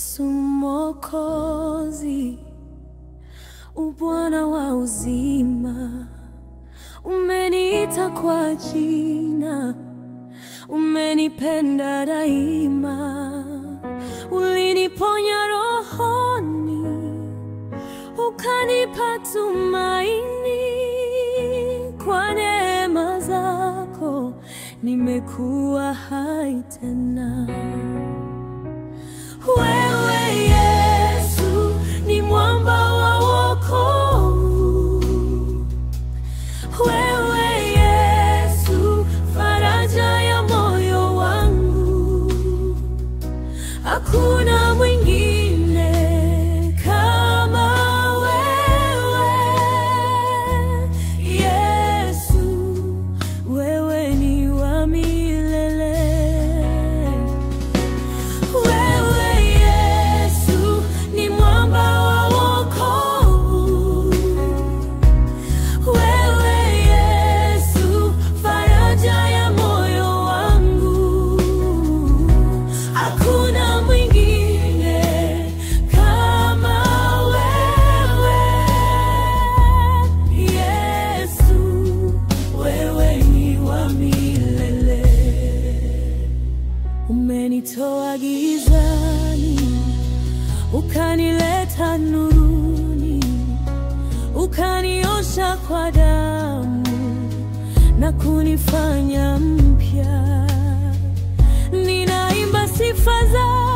Yesu Mwokozi, Bwana wa uzima, umeniita kwa jina, umenipenda daima, uliniponya rohoni, ukanipa tumaini. Kwa neema zako nimekuwa hai tena. Wewe Yesu ni mwamba wa wokovu, wewe Yesu faraja ya moyo wangu, hakuna mwingine kama wewe. Yesu, wewe ni wa milele. Wewe Yesu ni mwamba wa wokovu, wewe Yesu faraja ya moyo wangu, hakuna mwingine kama wewe. Yesu, wewe ni wa milele. Umenitoa gizani, ukanileta nuruni, ukaniosha kwa damu na kunifanya mpya. Ninaimba sifa zako